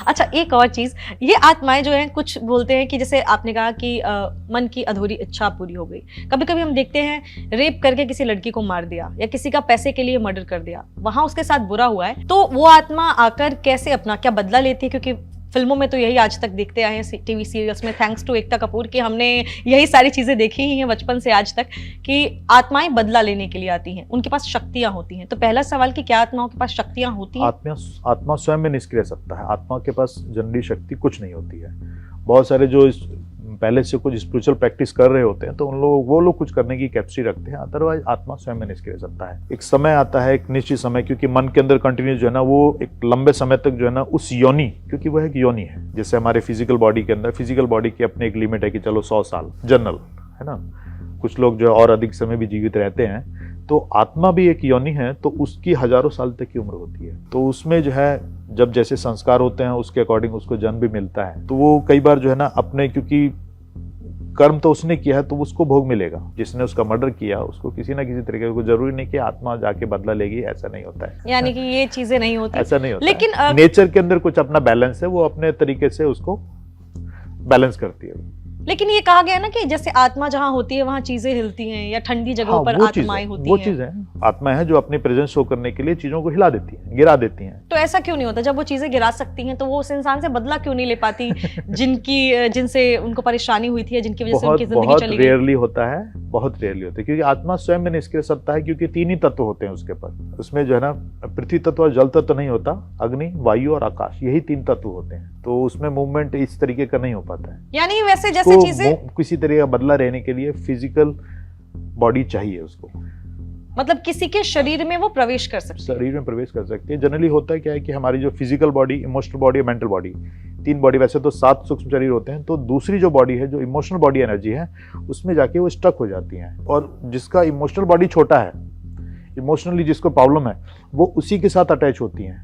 अच्छा, एक और चीज, ये आत्माएं जो हैं कुछ बोलते हैं कि जैसे आपने कहा कि मन की अधूरी इच्छा पूरी हो गई। कभी कभी हम देखते हैं रेप करके किसी लड़की को मार दिया या किसी का पैसे के लिए मर्डर कर दिया, वहां उसके साथ बुरा हुआ है, तो वो आत्मा आकर कैसे अपना क्या बदला लेती है? क्योंकि फिल्मों में तो यही आज तक देखते आए हैं, टीवी सीरियल्स में, थैंक्स टू एकता कपूर कि हमने यही सारी चीजें देखी ही हैं बचपन से आज तक, कि आत्माएं बदला लेने के लिए आती हैं, उनके पास शक्तियां होती हैं। तो पहला सवाल कि क्या आत्माओं के पास शक्तियां होती हैं? आत्मा स्वयं में निष्क्रिय सत्ता है। आत्मा के पास जनरली शक्ति कुछ नहीं होती है। बहुत सारे जो पहले से कुछ स्पिरिचुअल प्रैक्टिस कर रहे होते हैं तो वो लोग कुछ करने की कैपेसिटी रखते हैं, अदरवाइज आत्मा स्वयं में निष्क्रिय सत्ता है। एक समय आता है, एक निश्चित समय, क्योंकि मन के अंदर कंटिन्यू जो है ना वो एक लंबे समय तक जो है ना उस योनि, क्योंकि वह एक योनि है, जैसे हमारे फिजिकल बॉडी के अंदर, फिजिकल बॉडी की अपनी एक लिमिट है कि चलो 100 साल जनरल है ना, कुछ लोग जो और अधिक समय भी जीवित रहते हैं, तो आत्मा भी एक योनि है, तो उसकी हजारों साल तक की उम्र होती है। तो उसमें जो है जब जैसे संस्कार होते हैं उसके अकॉर्डिंग उसको जन्म भी मिलता है। तो वो कई बार जो है ना अपने, क्योंकि कर्म तो उसने किया है तो उसको भोग मिलेगा। जिसने उसका मर्डर किया उसको किसी ना किसी तरीके को, जरूरी नहीं कि आत्मा जाके बदला लेगी, ऐसा नहीं होता है। यानी कि ये चीजें नहीं होती, ऐसा नहीं होता। लेकिन नेचर के अंदर कुछ अपना बैलेंस है, वो अपने तरीके से उसको बैलेंस करती है। लेकिन ये कहा गया ना कि जैसे आत्मा जहाँ होती है वहाँ चीजें हिलती हैं, या ठंडी जगहों पर आत्माएं होती वो हैं। चीज है, आत्मा है जो अपनी प्रेजेंस शो करने के लिए चीजों को हिला देती है, गिरा देती हैं। तो ऐसा क्यों नहीं होता? जब वो चीजें गिरा सकती हैं तो वो उस इंसान से बदला क्यों नहीं ले पाती जिनसे उनको परेशानी हुई थी या जिनकी वजह से उनकी जिंदगी चली गई? रेयरली होता है, बहुत रेयरली होता है, क्योंकि आत्मा स्वयं में निष्क्रिय सत्ता है, क्योंकि 3 ही तत्व होते हैं उसके पास। उसमें जो है ना पृथ्वी तत्व और जल तत्व नहीं होता, अग्नि, वायु और आकाश, यही 3 तत्व होते हैं। तो उसमें मूवमेंट इस तरीके का नहीं हो पाता है। यानी वैसे जैसे चीजें किसी तरह का बदला रहने के लिए फिजिकल बॉडी चाहिए उसको, मतलब किसी के शरीर में वो प्रवेश कर सकती है, शरीर में प्रवेश कर सकती है। जनरली होता है क्या है कि हमारी जो फिजिकल बॉडी, इमोशनल बॉडी और मेंटल बॉडी, 3 बॉडी, वैसे तो 7 सूक्ष्म शरीर होते हैं, तो दूसरी जो बॉडी है, जो इमोशनल बॉडी एनर्जी है, उसमें जाके वो स्टक हो जाती हैं। और जिसका इमोशनल बॉडी छोटा है, इमोशनली जिसको प्रॉब्लम है, वो उसी के साथ अटैच होती हैं,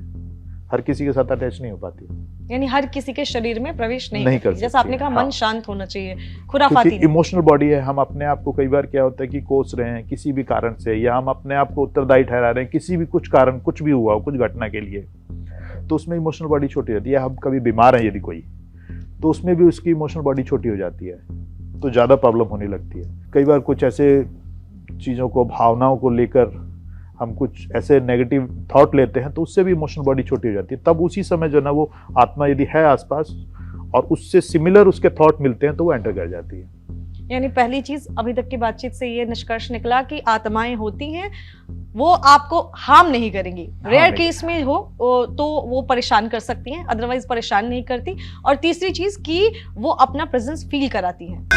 हर किसी के साथ अटैच नहीं हो पाती। यानी हर किसी के शरीर में प्रवेश नहीं कर सकती। जैसा आपने कहा, हाँ। मन शांत होना चाहिए, खुराफाती इमोशनल बॉडी है। हम अपने आप को कई बार क्या होता है कि कोस रहे हैं किसी भी कारण से, या हम अपने आप को उत्तरदायी ठहरा रहे हैं किसी भी कुछ कारण, कुछ भी हुआ हो, कुछ घटना के लिए, तो उसमें इमोशनल बॉडी छोटी रहती है। हम कभी बीमार हैं यदि कोई, तो उसमें भी उसकी इमोशनल बॉडी छोटी हो जाती है, तो ज़्यादा प्रॉब्लम होने लगती है। कई बार कुछ ऐसे चीज़ों को, भावनाओं को लेकर हम कुछ ऐसे नेगेटिव थॉट लेते हैं, तो उससे भी इमोशनल बॉडी छोटी हो जाती है। तब उसी समय जो ना वो आत्मा यदि है आसपास और उससे सिमिलर उसके थॉट मिलते हैं, तो वो एंटर कर जाती है। यानी पहली चीज अभी तक की बातचीत से ये निष्कर्ष निकला कि आत्माएं होती हैं, वो आपको हार्म नहीं करेंगी। रेयर केस में हो तो वो परेशान कर सकती हैं, अदरवाइज परेशान नहीं करती। और तीसरी चीज कि वो अपना प्रेजेंस फील कराती हैं।